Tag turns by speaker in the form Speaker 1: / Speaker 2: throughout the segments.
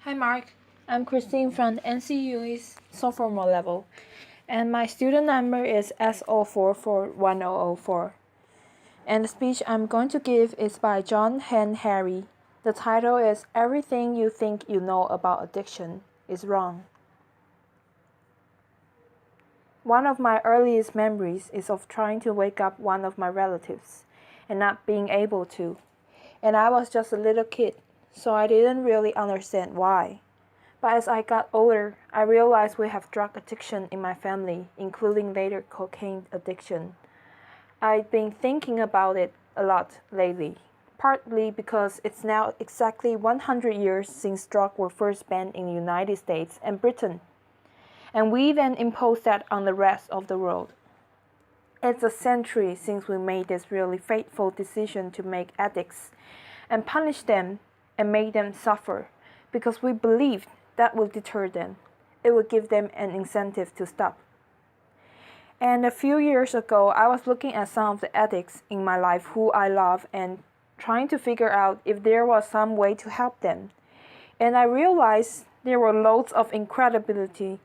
Speaker 1: Hi Mark, I'm Christine from NCUE's sophomore level, and my student number is S044104. And the speech I'm going to give is by Johann Hari. The title is Everything You Think You Know About Addiction is Wrong. One of my earliest memories is of trying to wake up one of my relatives and not being able to. And I was just a little kid, so I didn't really understand why. But as I got older, I realized we have drug addiction in my family, including later cocaine addiction. I've been thinking about it a lot lately, partly because it's now exactly 100 years since drugs were first banned in the United States and Britain, and we then imposed that on the rest of the world. It's a century since we made this really fateful decision to make addicts and punish them and make them suffer, because we believed that would deter them. It would give them an incentive to stop. And a few years ago, I was looking at some of the addicts in my life who I love and trying to figure out if there was some way to help them. And I realized there were loads of incredibly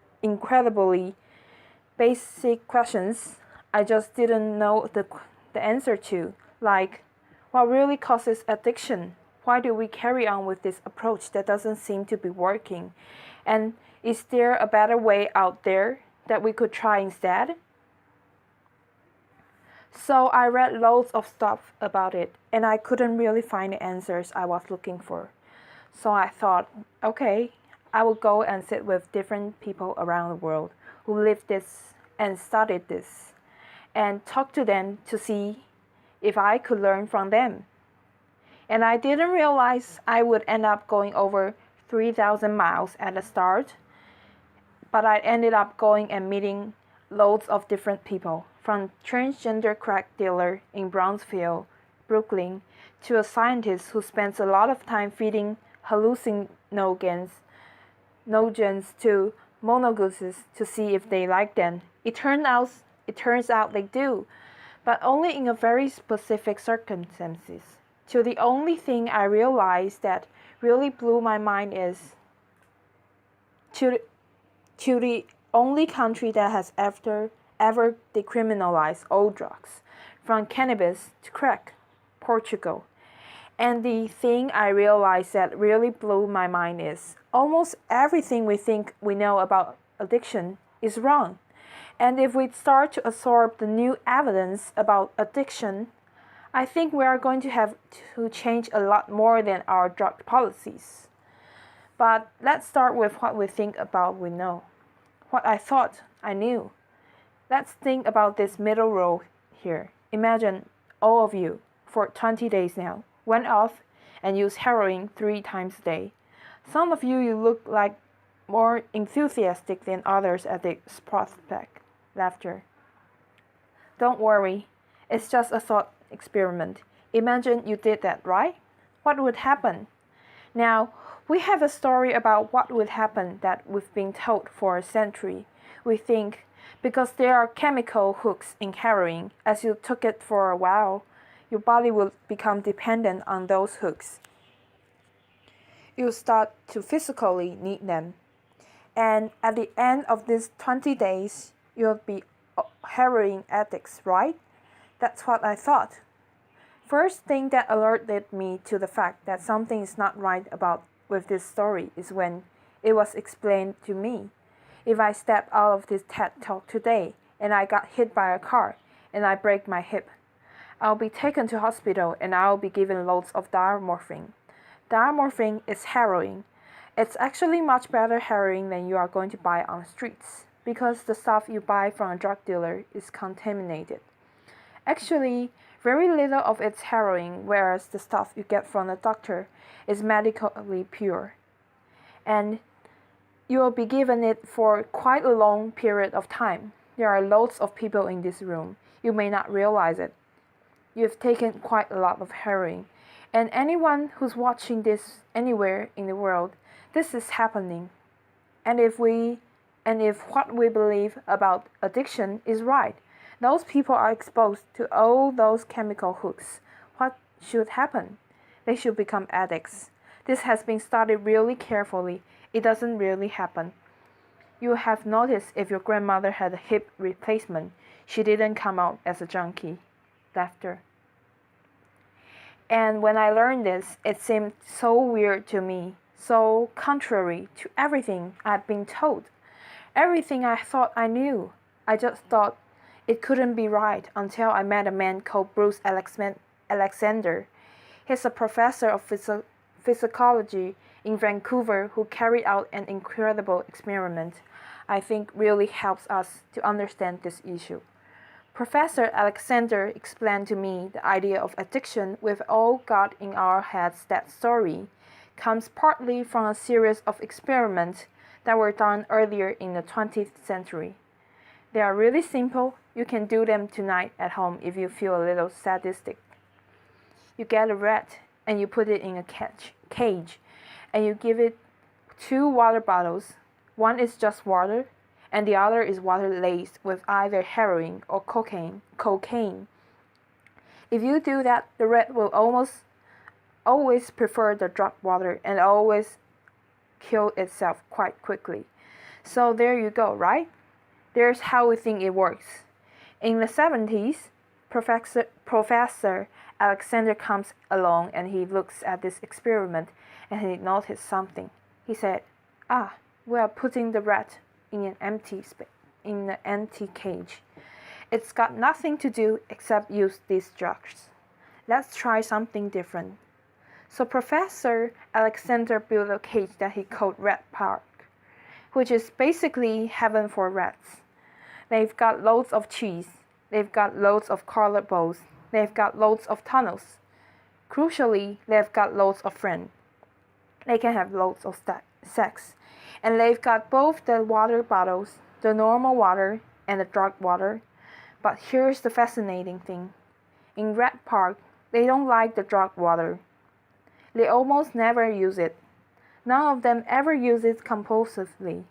Speaker 1: basic questions I just didn't know the answer to, like what really causes addiction? Why do we carry on with this approach that doesn't seem to be working? And is there a better way out there that we could try instead? So I read loads of stuff about it, and I couldn't really find the answers I was looking for. So I thought, okay, I will go and sit with different people around the world who lived this and studied this, and talk to them to see if I could learn from them. And I didn't realize I would end up going over 3,000 miles at the start, but I ended up going and meeting loads of different people, from transgender crack dealer in Brownsville, Brooklyn, to a scientist who spends a lot of time feeding hallucinogens to monogooses to see if they like them. It turns out they do, but only in a very specific circumstances. To the only thing I realized that really blew my mind is to the only country that has ever decriminalized all drugs, from cannabis to crack, Portugal. And the thing I realized that really blew my mind is almost everything we think we know about addiction is wrong. And if we start to absorb the new evidence about addiction, I think we are going to have to change a lot more than our drug policies. But let's start with what we think about we know. What I thought I knew. Let's think about this middle row here. Imagine all of you, for 20 days now, went off and used heroin 3 times a day. Some of you look like more enthusiastic than others at this prospect. Laughter. Don't worry, it's just a thought experiment. Imagine you did that, right? What would happen? Now, we have a story about what would happen that we've been told for a century. We think because there are chemical hooks in heroin, as you took it for a while, your body will become dependent on those hooks. You'll start to physically need them. And at the end of these 20 days, you'll be heroin addicts, right? That's what I thought. First thing that alerted me to the fact that something is not right with this story is when it was explained to me. If I step out of this TED Talk today and I got hit by a car and I break my hip, I'll be taken to hospital and I'll be given loads of diamorphine. Diamorphine is heroin. It's actually much better heroin than you are going to buy on the streets, because the stuff you buy from a drug dealer is contaminated. Actually, very little of it's heroin, whereas the stuff you get from the doctor is medically pure. And you will be given it for quite a long period of time. There are loads of people in this room. You may not realize it. You've taken quite a lot of heroin. And anyone who's watching this anywhere in the world, this is happening. And if what we believe about addiction is right, those people are exposed to all those chemical hooks. What should happen? They should become addicts. This has been studied really carefully. It doesn't really happen. You have noticed if your grandmother had a hip replacement, she didn't come out as a junkie. Laughter. And when I learned this, it seemed so weird to me, so contrary to everything I'd been told, everything I thought I knew. I just thought it couldn't be right until I met a man called Bruce Alexander. He's a professor of physiology in Vancouver who carried out an incredible experiment I think really helps us to understand this issue. Professor Alexander explained to me the idea of addiction we've all got in our heads. That story comes partly from a series of experiments that were done earlier in the 20th century. They are really simple. You can do them tonight at home if you feel a little sadistic. You get a rat and you put it in a cage and you give it 2 water bottles. One is just water and the other is water laced with either heroin or cocaine. If you do that, the rat will always prefer the drug water and always kill itself quite quickly. So there you go, right? There's how we think it works. In the 70s, Professor Alexander comes along and he looks at this experiment and he noticed something. He said, we are putting the rat in an empty cage. It's got nothing to do except use these drugs. Let's try something different. So Professor Alexander built a cage that he called Rat Park, which is basically heaven for rats. They've got loads of cheese. They've got loads of colored balls. They've got loads of tunnels. Crucially, they've got loads of friends. They can have loads of sex. And they've got both the water bottles, the normal water, and the drug water. But here's the fascinating thing. In Rat Park, they don't like the drug water. They almost never use it. None of them ever use it compulsively.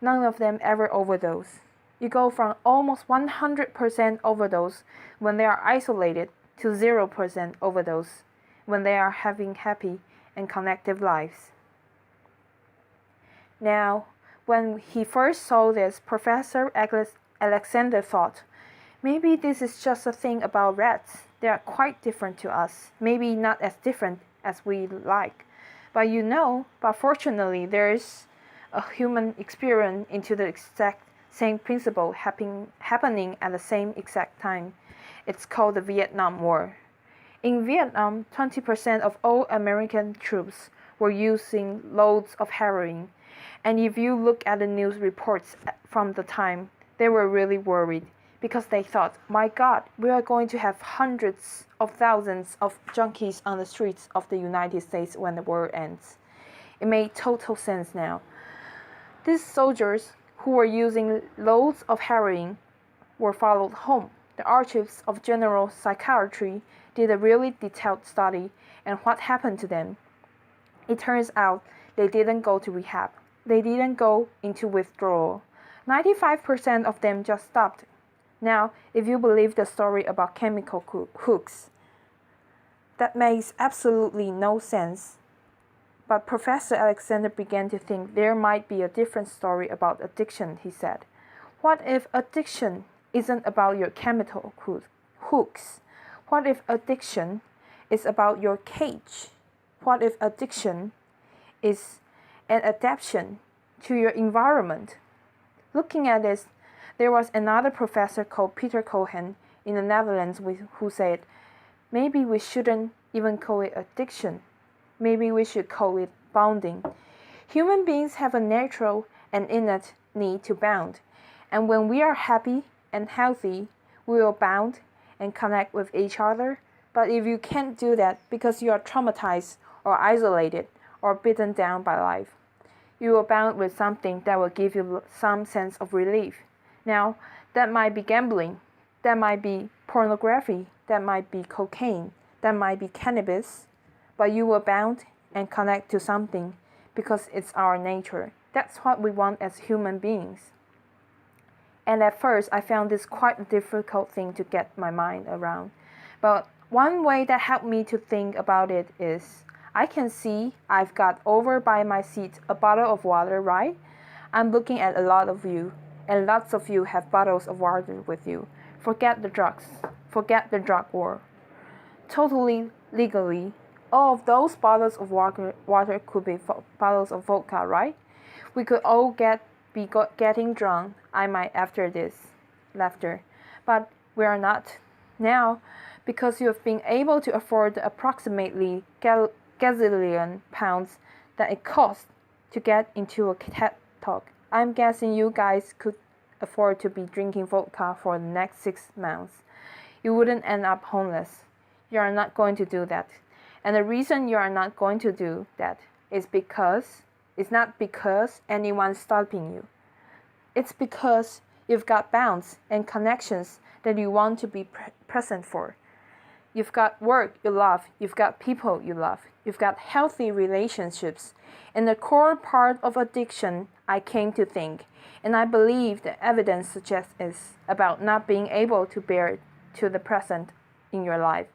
Speaker 1: None of them ever overdose. You go from almost 100% overdose when they are isolated to 0% overdose when they are having happy and connected lives. Now, when he first saw this, Professor Alexander thought, maybe this is just a thing about rats. They are quite different to us. Maybe not as different as we like. But fortunately, there is a human experience into the exact same principle happening at the same exact time. It's called the Vietnam War. In Vietnam, 20% of all American troops were using loads of heroin. And if you look at the news reports from the time, they were really worried because they thought, my God, we are going to have hundreds of thousands of junkies on the streets of the United States when the war ends. It made total sense now. These soldiers who were using loads of heroin were followed home. The archives of general psychiatry did a really detailed study and what happened to them. It turns out they didn't go to rehab. They didn't go into withdrawal. 95% of them just stopped. Now, if you believe the story about chemical hooks, that makes absolutely no sense. But Professor Alexander began to think there might be a different story about addiction, he said. What if addiction isn't about your chemical hooks? What if addiction is about your cage? What if addiction is an adaptation to your environment? Looking at this, there was another professor called Peter Cohen in the Netherlands who said, maybe we shouldn't even call it addiction. Maybe we should call it bounding. Human beings have a natural and innate need to bound. And when we are happy and healthy, we will bound and connect with each other. But if you can't do that because you are traumatized or isolated or beaten down by life, you will bound with something that will give you some sense of relief. Now, that might be gambling, that might be pornography, that might be cocaine, that might be cannabis, but you will bound and connect to something because it's our nature. That's what we want as human beings. And at first, I found this quite a difficult thing to get my mind around. But one way that helped me to think about it is I can see I've got over by my seat a bottle of water, right? I'm looking at a lot of you, and lots of you have bottles of water with you. Forget the drugs. Forget the drug war. Totally legally, all of those bottles of water could be bottles of vodka, right? We could all be getting drunk, I might after this. Laughter. But we are not. Now, because you have been able to afford the approximately gazillion pounds that it costs to get into a TED Talk, I'm guessing you guys could afford to be drinking vodka for the next 6 months. You wouldn't end up homeless. You are not going to do that. And the reason you are not going to do that is because it's not because anyone's stopping you. It's because you've got bonds and connections that you want to be present for. You've got work you love, you've got people you love, you've got healthy relationships. And the core part of addiction, I came to think, and I believe the evidence suggests is about not being able to bear to the present in your life.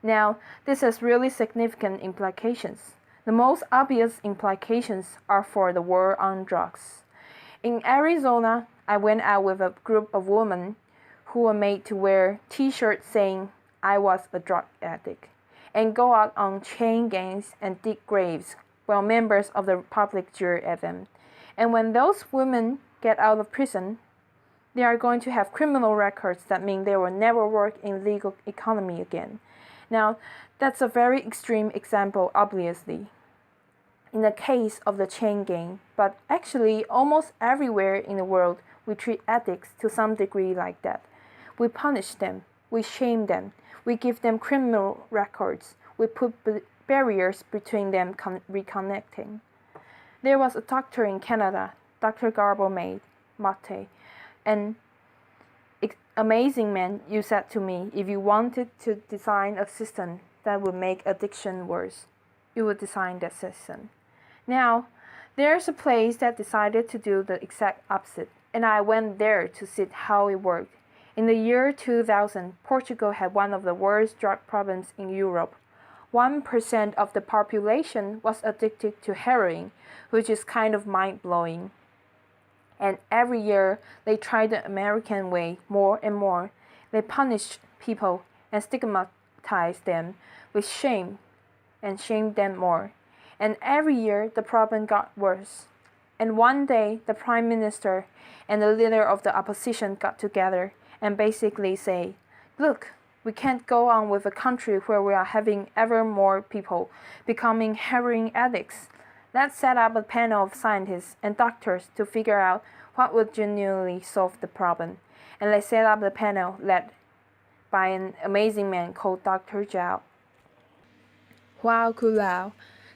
Speaker 1: Now, this has really significant implications. The most obvious implications are for the war on drugs. In Arizona, I went out with a group of women who were made to wear t-shirts saying I was a drug addict and go out on chain gangs and dig graves while members of the public jeer at them. And when those women get out of prison, they are going to have criminal records that mean they will never work in the legal economy again. Now, that's a very extreme example, obviously, in the case of the chain gang, but actually almost everywhere in the world we treat addicts to some degree like that. We punish them, we shame them, we give them criminal records, we put barriers between them reconnecting. There was a doctor in Canada, Dr. Garbo Mate, an amazing man. You said to me, if you wanted to design a system that would make addiction worse, you would design that system. Now, there's a place that decided to do the exact opposite, and I went there to see how it worked. In the year 2000, Portugal had one of the worst drug problems in Europe. 1% of the population was addicted to heroin, which is kind of mind-blowing. And every year, they tried the American way more and more. They punished people and stigmatized them with shame and shamed them more. And every year, the problem got worse. And one day, the prime minister and the leader of the opposition got together and basically say, look, we can't go on with a country where we are having ever more people becoming heroin addicts. Let's set up a panel of scientists and doctors to figure out what would genuinely solve the problem. And they set up the panel led by an amazing man called Dr. Zhao Kulao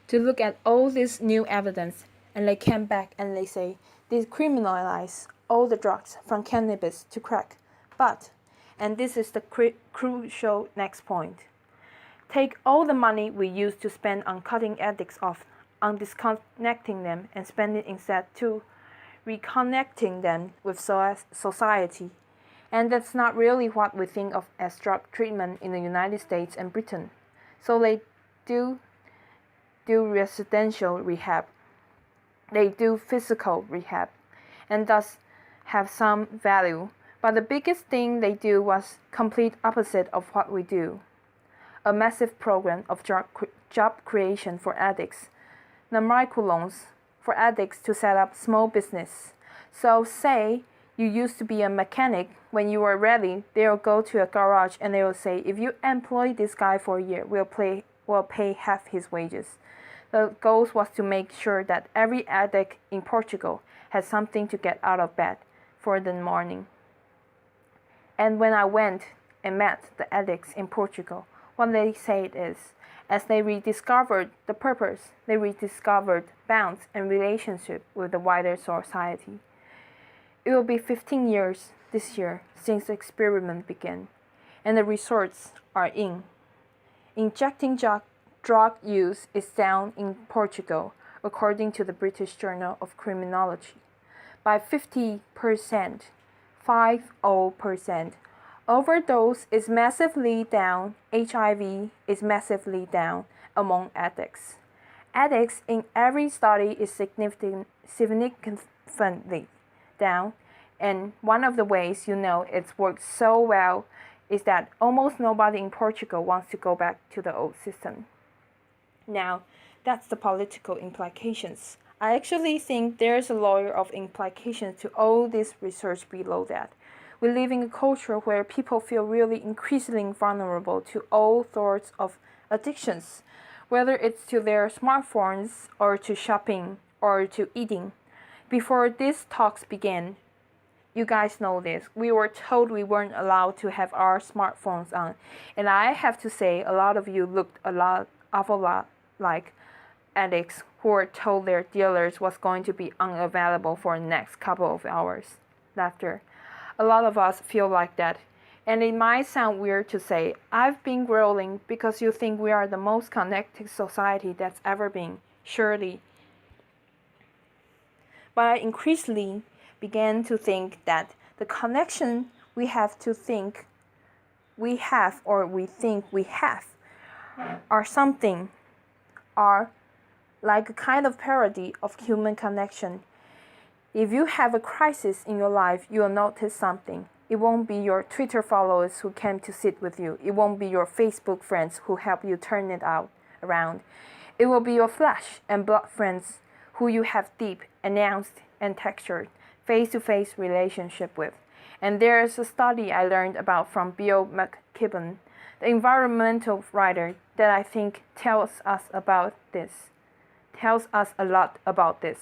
Speaker 1: to look at all this new evidence. And they came back and they say, they criminalize all the drugs from cannabis to crack. But, and this is the crucial next point, take all the money we used to spend on cutting addicts off, on disconnecting them, and spend it instead to reconnecting them with society. And that's not really what we think of as drug treatment in the United States and Britain. So they do residential rehab, they do physical rehab, and thus have some value. But the biggest thing they do was complete opposite of what we do. A massive program of job creation for addicts, the microloans for addicts to set up small business. So say you used to be a mechanic. When you are ready, they'll go to a garage and they will say, if you employ this guy for a year, we'll pay half his wages. The goal was to make sure that every addict in Portugal had something to get out of bed for the morning. And when I went and met the addicts in Portugal, what they said is, as they rediscovered the purpose, they rediscovered bonds and relationship with the wider society. It will be 15 years this year since the experiment began, and the results are in. Injecting drug use is down in Portugal, according to the British Journal of Criminology, by 50%. 50%. Overdose is massively down, HIV is massively down, among addicts. Addicts in every study is significantly down, and one of the ways you know it's worked so well is that almost nobody in Portugal wants to go back to the old system. Now, that's the political implications. I actually think there's a layer of implications to all this research below that. We live in a culture where people feel really increasingly vulnerable to all sorts of addictions, whether it's to their smartphones or to shopping or to eating. Before these talks began, you guys know this, we were told we weren't allowed to have our smartphones on. And I have to say, a lot of you looked awful lot like addicts who were told their dealers was going to be unavailable for the next couple of hours. Laughter. A lot of us feel like that. And it might sound weird to say, I've been growling because you think we are the most connected society that's ever been. Surely. But I increasingly began to think that the connection we have to think we have or we think we have are like a kind of parody of human connection. If you have a crisis in your life, you'll notice something. It won't be your Twitter followers who came to sit with you. It won't be your Facebook friends who help you turn it around. It will be your flesh and blood friends who you have deep, announced, and textured, face-to-face relationship with. And there's a study I learned about from Bill McKibben, the environmental writer, that I think tells us a lot about this.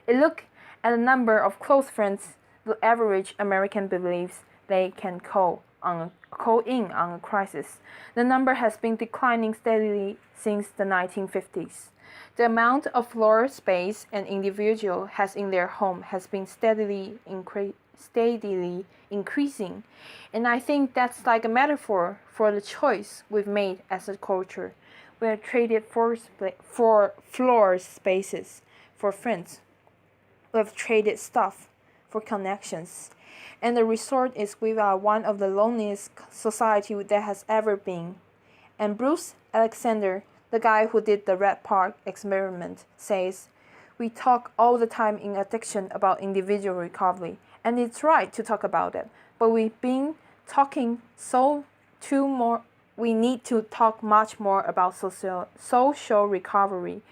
Speaker 1: It looked at the number of close friends the average American believes they can call in on a crisis. The number has been declining steadily since the 1950s. The amount of floor space an individual has in their home has been steadily increasing, and I think that's like a metaphor for the choice we've made as a culture. We have traded for floor spaces for friends. We have traded stuff for connections. And the result is we are one of the loneliest society that has ever been. And Bruce Alexander, the guy who did the Red Park experiment, says, we talk all the time in addiction about individual recovery. And it's right to talk about it. But we've been talking we need to talk much more about social recovery.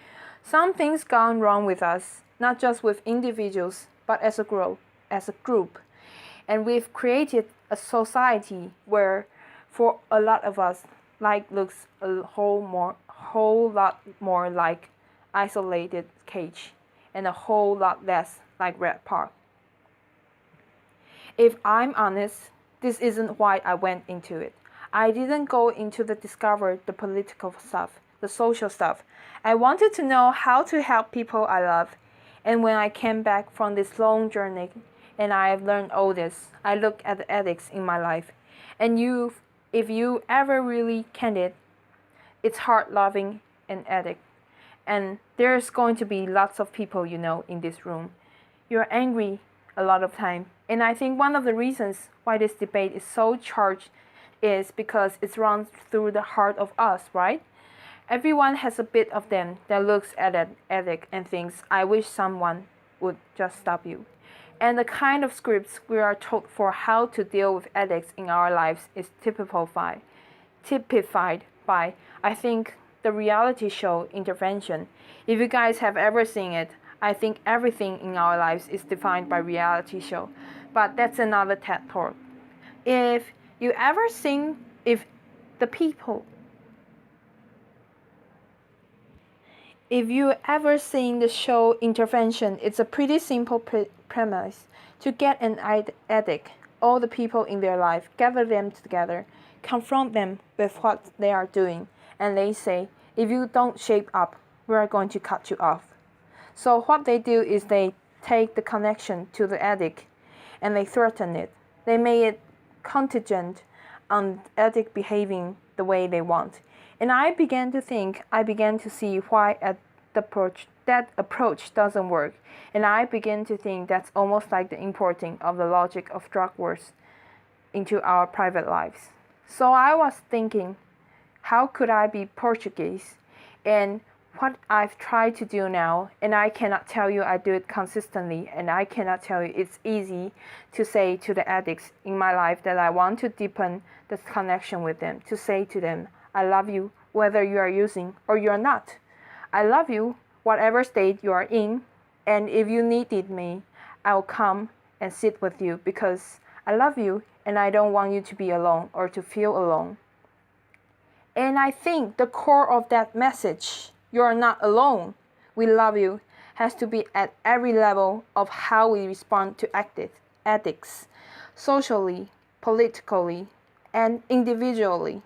Speaker 1: Something's gone wrong with us, not just with individuals, but as a group. And we've created a society where, for a lot of us, life looks a whole lot more like isolated cage, and a whole lot less like Red Park. If I'm honest, this isn't why I went into it. I didn't go into discover the political stuff, the social stuff. I wanted to know how to help people I love. And when I came back from this long journey and I have learned all this, I look at the addicts in my life. And if you ever really candid, it's hard loving an addict. And there's going to be lots of people you know in this room. You're angry a lot of time. And I think one of the reasons why this debate is so charged is because it runs through the heart of us, right? Everyone has a bit of them that looks at an addict and thinks, I wish someone would just stop you. And the kind of scripts we are told for how to deal with addicts in our lives is typified by, I think, the reality show Intervention. If you guys have ever seen it, I think everything in our lives is defined by reality show. But that's another TED Talk. If you ever seen the show Intervention, it's a pretty simple premise. To get an addict, all the people in their life, gather them together, confront them with what they are doing, and they say, if you don't shape up, we are going to cut you off. So what they do is they take the connection to the addict and they threaten it. They make it contingent on the addict behaving the way they want. And I began to see why that approach doesn't work. And I began to think that's almost like the importing of the logic of drug wars into our private lives. So I was thinking, how could I be Portuguese And what I've tried to do now, and I cannot tell you I do it consistently, and I cannot tell you it's easy to say to the addicts in my life that I want to deepen this connection with them, to say to them, I love you whether you are using or you are not. I love you whatever state you are in, and if you needed me, I'll come and sit with you because I love you and I don't want you to be alone or to feel alone. And I think the core of that message, you are not alone, we love you, has to be at every level of how we respond to addicts, socially, politically, and individually.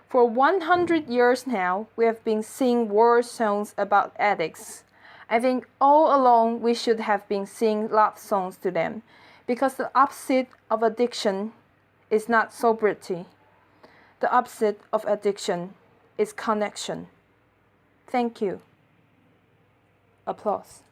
Speaker 1: For 100 years now, we have been singing war songs about addicts. I think all along we should have been singing love songs to them, because the opposite of addiction is not sobriety. The opposite of addiction is connection. Thank you. Applause.